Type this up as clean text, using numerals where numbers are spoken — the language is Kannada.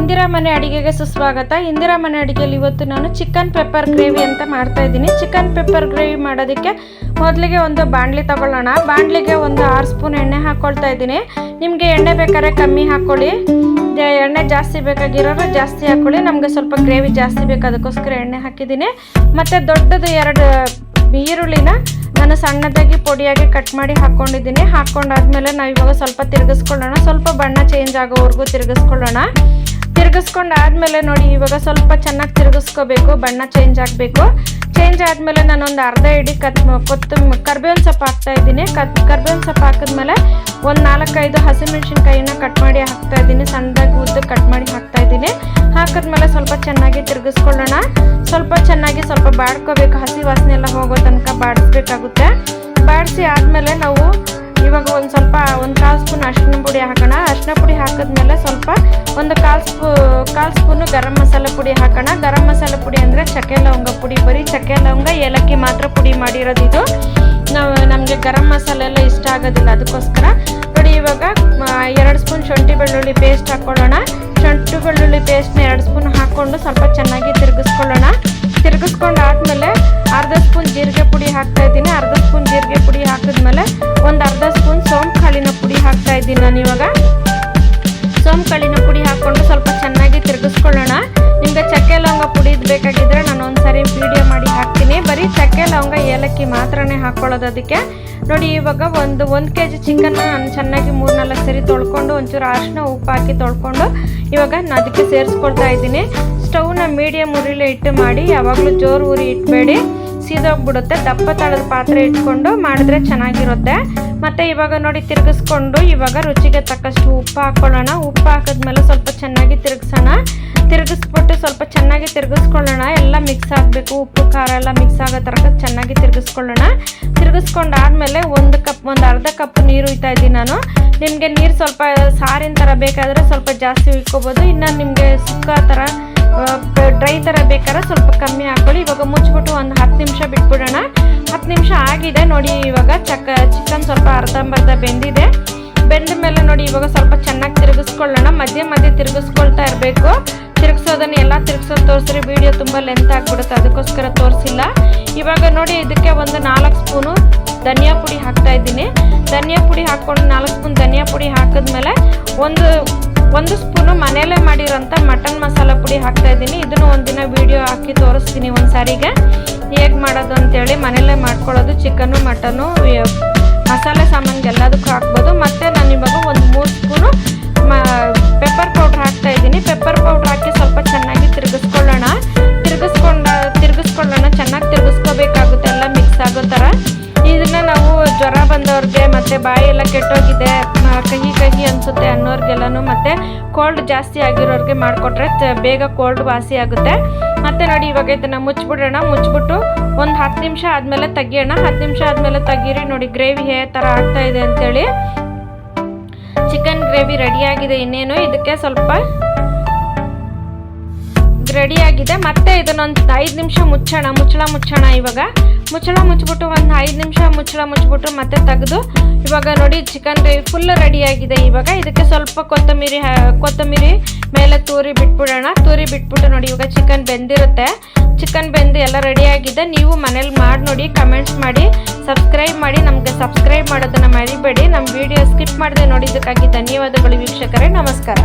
ಇಂದಿರಾ ಮನೆ ಅಡಿಗೆಗೆ ಸುಸ್ವಾಗತ. ಇಂದಿರಾ ಮನೆ ಅಡಿಗೆಯಲ್ಲಿ ಇವತ್ತು ನಾನು ಚಿಕನ್ ಪೆಪ್ಪರ್ ಗ್ರೇವಿ ಅಂತ ಮಾಡ್ತಾ ಇದ್ದೀನಿ. ಚಿಕನ್ ಪೆಪ್ಪರ್ ಗ್ರೇವಿ ಮಾಡೋದಕ್ಕೆ ಮೊದಲಿಗೆ ಒಂದು ಬಾಣಲಿ ತಗೊಳ್ಳೋಣ. ಬಾಣಲಿಗೆ ಒಂದು 6 ಸ್ಪೂನ್ ಎಣ್ಣೆ ಹಾಕ್ಕೊಳ್ತಾ ಇದ್ದೀನಿ. ನಿಮಗೆ ಎಣ್ಣೆ ಬೇಕಾದ್ರೆ ಕಮ್ಮಿ ಹಾಕ್ಕೊಳ್ಳಿ, ಎಣ್ಣೆ ಜಾಸ್ತಿ ಬೇಕಾಗಿರೋರು ಜಾಸ್ತಿ ಹಾಕ್ಕೊಳ್ಳಿ. ನಮಗೆ ಸ್ವಲ್ಪ ಗ್ರೇವಿ ಜಾಸ್ತಿ ಬೇಕು, ಅದಕ್ಕೋಸ್ಕರ ಎಣ್ಣೆ ಹಾಕಿದ್ದೀನಿ. ಮತ್ತು ದೊಡ್ಡದು 2 ಈರುಳ್ಳಿನ ನಾನು ಸಣ್ಣದಾಗಿ ಪೊಡಿಯಾಗಿ ಕಟ್ ಮಾಡಿ ಹಾಕ್ಕೊಂಡಿದ್ದೀನಿ. ಹಾಕ್ಕೊಂಡಾದ್ಮೇಲೆ ನಾವು ಇವಾಗ ಸ್ವಲ್ಪ ತಿರುಗಿಸ್ಕೊಳ್ಳೋಣ. ಸ್ವಲ್ಪ ಬಣ್ಣ ಚೇಂಜ್ ಆಗೋವರೆಗೂ ತಿರುಗಿಸ್ಕೊಳ್ಳೋಣ. ತಿರುಗಿಸ್ಕೊಂಡಾದ್ಮೇಲೆ ನೋಡಿ ಇವಾಗ ಸ್ವಲ್ಪ ಚೆನ್ನಾಗಿ ತಿರುಗಿಸ್ಕೋಬೇಕು, ಬಣ್ಣ ಚೇಂಜ್ ಆಗಬೇಕು. ಚೇಂಜ್ ಆದಮೇಲೆ ನಾನೊಂದು ಅರ್ಧ ಇಡಿ ಕರ್ಬೇವಿನ ಸೊಪ್ಪು ಹಾಕ್ತಾ ಇದ್ದೀನಿ. ಕರ್ಬೇವಿನ ಸೊಪ್ಪು ಹಾಕಿದ್ಮೇಲೆ ಒಂದು 4-5 ಹಸಿಮೆಣಸಿನ್ಕಾಯಿನ ಕಟ್ ಮಾಡಿ ಹಾಕ್ತಾ ಇದ್ದೀನಿ. ಸಣ್ಣದಾಗಿ ಉದ್ದು ಕಟ್ ಮಾಡಿ ಹಾಕ್ತಾ ಇದ್ದೀನಿ. ಹಾಕಿದ್ಮೇಲೆ ಸ್ವಲ್ಪ ಚೆನ್ನಾಗಿ ತಿರುಗಿಸ್ಕೊಳ್ಳೋಣ. ಸ್ವಲ್ಪ ಬಾಡ್ಕೋಬೇಕು, ಹಸಿ ವಾಸನೆ ಎಲ್ಲ ಹೋಗೋ ತನಕ ಬಾಡಿಸ್ಬೇಕಾಗುತ್ತೆ. ಬಾಡಿಸಿ ಆದಮೇಲೆ ನಾವು ಇವಾಗ ಒಂದು 1/4 ಸ್ಪೂನ್ ಅರಿಶಿನ ಪುಡಿ ಹಾಕೋಣ. ಅರಿಶಿನ ಪುಡಿ ಹಾಕಿದ್ಮೇಲೆ ಸ್ವಲ್ಪ ಒಂದು ಕಾಲು ಸ್ಪೂನು ಗರಂ ಮಸಾಲೆ ಪುಡಿ ಹಾಕೋಣ. ಗರಂ ಮಸಾಲೆ ಪುಡಿ ಅಂದರೆ ಚಕ್ಕೆ ಲವಂಗ ಪುಡಿ, ಬರೀ ಚಕ್ಕೆ ಲವಂಗ ಏಲಕ್ಕಿ ಮಾತ್ರ ಪುಡಿ ಮಾಡಿರೋದು ಇದು. ನಮಗೆ ಗರಂ ಮಸಾಲೆ ಎಲ್ಲ ಇಷ್ಟ ಆಗೋದಿಲ್ಲ, ಅದಕ್ಕೋಸ್ಕರ ನೋಡಿ. ಇವಾಗ 2 ಸ್ಪೂನ್ ಶುಂಠಿ ಬೆಳ್ಳುಳ್ಳಿ ಪೇಸ್ಟ್ ಹಾಕ್ಕೊಳ್ಳೋಣ. ಶುಂಠಿ ಬೆಳ್ಳುಳ್ಳಿ ಪೇಸ್ಟ್ನ 2 ಸ್ಪೂನ್ ಹಾಕ್ಕೊಂಡು ಸ್ವಲ್ಪ ಚೆನ್ನಾಗಿ ತಿರುಗಿಸ್ಕೊಳ್ಳೋಣ. ತಿರುಗಿಸ್ಕೊಂಡಾದ್ಮೇಲೆ ಅರ್ಧ ಸ್ಪೂನ್ ಜೀರಿಗೆ ಪುಡಿ ಹಾಕ್ತಾ ಇದ್ದೀನಿ. ಅರ್ಧ ಸ್ಪೂನ್ ಜೀರಿಗೆ ಪುಡಿ ಹಾಕಿದ್ಮೇಲೆ ಒಂದು ಅರ್ಧ ಸ್ಪೂನ್ ಸೋಂಪು ಕಾಳಿನ ಪುಡಿ ಹಾಕ್ತಾ ಇದ್ದೀನಿ ನಾನು. ಇವಾಗ ಸೋಂಪು ಕಾಳಿನ ಪುಡಿ ಹಾಕ್ಕೊಂಡು ಸ್ವಲ್ಪ ಚೆನ್ನಾಗಿ ತಿರುಗಿಸ್ಕೊಳ್ಳೋಣ. ನಿಮಗೆ ಚಕ್ಕೆ ಲವಂಗ ಪುಡಿ ಬೇಕಾಗಿದ್ದರೆ ನಾನು ಒಂದ್ಸರಿ ವಿಡಿಯೋ ಮಾಡಿ ಹಾಕ್ತೀನಿ. ಬರೀ ಚಕ್ಕೆ ಲವಂಗ ಏಲಕ್ಕಿ ಮಾತ್ರನೇ ಹಾಕ್ಕೊಳ್ಳೋದು ಅದಕ್ಕೆ. ನೋಡಿ ಇವಾಗ ಒಂದು kg ಚಿಕನ್ನ ನಾನು ಚೆನ್ನಾಗಿ 3-4 ಸರಿ ತೊಳ್ಕೊಂಡು ಒಂಚೂರು ಅರಿಶಿನ ಉಪ್ಪು ಹಾಕಿ ತೊಳ್ಕೊಂಡು ಇವಾಗ ನಾನು ಅದಕ್ಕೆ ಸೇರಿಸ್ಕೊಳ್ತಾ ಇದ್ದೀನಿ. ಸ್ಟವ್ನ ಮೀಡಿಯಮ್ ಉರಿಲೇ ಇಟ್ಟು ಮಾಡಿ, ಯಾವಾಗಲೂ ಜೋರು ಉರಿ ಇಟ್ಬೇಡಿ, ಸೀದೋಗ್ಬಿಡುತ್ತೆ. ದಪ್ಪ ತಳದ ಪಾತ್ರೆ ಇಟ್ಕೊಂಡು ಮಾಡಿದ್ರೆ ಚೆನ್ನಾಗಿರುತ್ತೆ. ಮತ್ತು ಇವಾಗ ನೋಡಿ ತಿರುಗಿಸ್ಕೊಂಡು ಇವಾಗ ರುಚಿಗೆ ತಕ್ಕಷ್ಟು ಉಪ್ಪು ಹಾಕ್ಕೊಳ್ಳೋಣ. ಉಪ್ಪು ಹಾಕಿದ್ಮೇಲೆ ಸ್ವಲ್ಪ ಚೆನ್ನಾಗಿ ತಿರುಗಿಸ್ಬಿಟ್ಟು ಸ್ವಲ್ಪ ಚೆನ್ನಾಗಿ ತಿರುಗಿಸ್ಕೊಳ್ಳೋಣ. ಎಲ್ಲ ಮಿಕ್ಸ್ ಆಗಬೇಕು, ಉಪ್ಪು ಖಾರ ಎಲ್ಲ ಮಿಕ್ಸ್ ಆಗೋ ಥರ ಚೆನ್ನಾಗಿ ತಿರುಗಿಸ್ಕೊಳ್ಳೋಣ. ತಿರುಗಿಸ್ಕೊಂಡಾದ್ಮೇಲೆ ಒಂದು ಅರ್ಧ ಕಪ್ ನೀರು ಉಯ್ತಾ ಇದ್ದೀನಿ ನಾನು. ನಿಮಗೆ ನೀರು ಸ್ವಲ್ಪ ಸಾರಿನ ಥರ ಬೇಕಾದರೆ ಸ್ವಲ್ಪ ಜಾಸ್ತಿ ಉಯ್ಕೋಬೋದು. ಇನ್ನು ನಿಮಗೆ ಸುಕ್ಕ ಥರ ಡ್ರೈ ಥರ ಬೇಕಾದ್ರೆ ಸ್ವಲ್ಪ ಕಮ್ಮಿ ಹಾಕ್ಕೊಳ್ಳಿ. ಇವಾಗ ಮುಚ್ಚಿಬಿಟ್ಟು ಒಂದು 10 ನಿಮಿಷ ಬಿಟ್ಬಿಡೋಣ. 10 ನಿಮಿಷ ಆಗಿದೆ ನೋಡಿ. ಇವಾಗ ಚಿಕನ್ ಸ್ವಲ್ಪ ಅರ್ಧಂಬರ್ಧ ಬೆಂದಿದೆ. ಬೆಂದ ಮೇಲೆ ನೋಡಿ ಇವಾಗ ಸ್ವಲ್ಪ ಚೆನ್ನಾಗಿ ತಿರುಗಿಸ್ಕೊಳ್ಳೋಣ. ಮಧ್ಯೆ ತಿರುಗಿಸ್ಕೊಳ್ತಾ ಇರಬೇಕು. ತಿರುಗಿಸೋದನ್ನು ಎಲ್ಲ ತಿರುಗಿಸೋದು ತೋರಿಸ್ರಿ, ವಿಡಿಯೋ ತುಂಬ ಲೆಂತ್ ಆಗಿಬಿಡುತ್ತೆ, ಅದಕ್ಕೋಸ್ಕರ ತೋರಿಸಿಲ್ಲ. ಇವಾಗ ನೋಡಿ ಇದಕ್ಕೆ ಒಂದು 4 ಸ್ಪೂನು ಧನಿಯಾ ಪುಡಿ ಹಾಕ್ತಾ ಇದ್ದೀನಿ. ಧನಿಯಾ ಪುಡಿ ಹಾಕ್ಕೊಂಡು 4 ಸ್ಪೂನ್ ಧನಿಯಾ ಪುಡಿ ಹಾಕಿದ್ಮೇಲೆ ಒಂದು ಸ್ಪೂನು ಮನೆಯಲ್ಲೇ ಮಾಡಿರೋಂಥ ಮಟನ್ ಮಸಾಲ ಪುಡಿ ಹಾಕ್ತಾ ಇದ್ದೀನಿ. ಇದನ್ನು ಒಂದಿನ ವಿಡಿಯೋ ಹಾಕಿ ತೋರಿಸ್ತೀನಿ ಒಂದು ಸಾರಿಗೆ ಹೇಗೆ ಮಾಡೋದು ಅಂತೇಳಿ. ಮನೆಯಲ್ಲೇ ಮಾಡ್ಕೊಳ್ಳೋದು ಚಿಕನ್ನು ಮಟನ್ನು ಮಸಾಲೆ ಸಾಮಾನಿಗೆ ಎಲ್ಲದಕ್ಕೂ ಹಾಕ್ಬೋದು. ಮತ್ತು ನಾನು ಇವಾಗ ಒಂದು 3 ಸ್ಪೂನು ಪೆಪ್ಪರ್ ಪೌಡ್ರ್ ಹಾಕ್ತಾ ಇದ್ದೀನಿ. ಪೆಪ್ಪರ್ ಪೌಡ್ರ್ ಹಾಕಿ ಸ್ವಲ್ಪ ಚೆನ್ನಾಗಿ ತಿರುಗಿಸ್ಕೊಳ್ಳೋಣ. ಚೆನ್ನಾಗಿ ತಿರುಗಿಸ್ಕೋಬೇಕಾಗುತ್ತೆ, ಎಲ್ಲ ಮಿಕ್ಸ್ ಆಗೋ ಥರ. ಇದನ್ನು ನಾವು ಜ್ವರ ಬಂದವ್ರಿಗೆ ಮತ್ತು ಬಾಯೆಲ್ಲ ಕೆಟ್ಟೋಗಿದೆ, ಕಹಿ ಅನಿಸುತ್ತೆ ಅನ್ನೋರಿಗೆಲ್ಲನೂ, ಮತ್ತು ಕೋಲ್ಡ್ ಜಾಸ್ತಿ ಆಗಿರೋರಿಗೆ ಮಾಡಿಕೊಟ್ರೆ ಬೇಗ ಕೋಲ್ಡ್ ವಾಸಿ ಆಗುತ್ತೆ. ಮತ್ತು ನೋಡಿ ಇವಾಗ ಇದನ್ನು ಮುಚ್ಚಿಬಿಟ್ಟು ಒಂದು 10 ನಿಮಿಷ ಆದಮೇಲೆ ತೆಗಿಯೋಣ. 10 ನಿಮಿಷ ಆದಮೇಲೆ ತೆಗೀರಿ. ನೋಡಿ ಗ್ರೇವಿ ಹೇಗೆ ಥರ ಆಗ್ತಾ ಇದೆ ಅಂತೇಳಿ. ಚಿಕನ್ ಗ್ರೇವಿ ರೆಡಿಯಾಗಿದೆ. ಇನ್ನೇನು ಇದಕ್ಕೆ ಸ್ವಲ್ಪ ರೆಡಿಯಾಗಿದೆ. ಮತ್ತೆ ಇದನ್ನೊಂದು 5 ನಿಮಿಷ ಮುಚ್ಚೋಣ. ಇವಾಗ ಮುಚ್ಚಳ ಮುಚ್ಚಿಬಿಟ್ಟು ಒಂದು 5 ನಿಮಿಷ ಮುಚ್ಚಿಬಿಟ್ಟು ಮತ್ತೆ ತೆಗೆದು ಇವಾಗ ನೋಡಿ ಚಿಕನ್ ಗ್ರೇವಿ ಫುಲ್ ರೆಡಿಯಾಗಿದೆ. ಇವಾಗ ಇದಕ್ಕೆ ಸ್ವಲ್ಪ ಕೊತ್ತಂಬರಿ ಮೇಲೆ ತೂರಿ ಬಿಟ್ಬಿಟ್ಟು ನೋಡಿ ಇವಾಗ ಚಿಕನ್ ಬೆಂದಿರುತ್ತೆ. ಚಿಕನ್ ಬೆಂದು ಎಲ್ಲ ರೆಡಿಯಾಗಿದೆ. ನೀವು ಮನೇಲಿ ಮಾಡಿ ನೋಡಿ, ಕಮೆಂಟ್ಸ್ ಮಾಡಿ, ಸಬ್ಸ್ಕ್ರೈಬ್ ಮಾಡಿ. ನಮಗೆ ಸಬ್ಸ್ಕ್ರೈಬ್ ಮಾಡೋದನ್ನು ಮರಿಬೇಡಿ. ನಮ್ಮ ವಿಡಿಯೋ ಸ್ಕಿಪ್ ಮಾಡದೆ ನೋಡಿದ್ದಕ್ಕಾಗಿ ಧನ್ಯವಾದಗಳು ವೀಕ್ಷಕರೇ. ನಮಸ್ಕಾರ.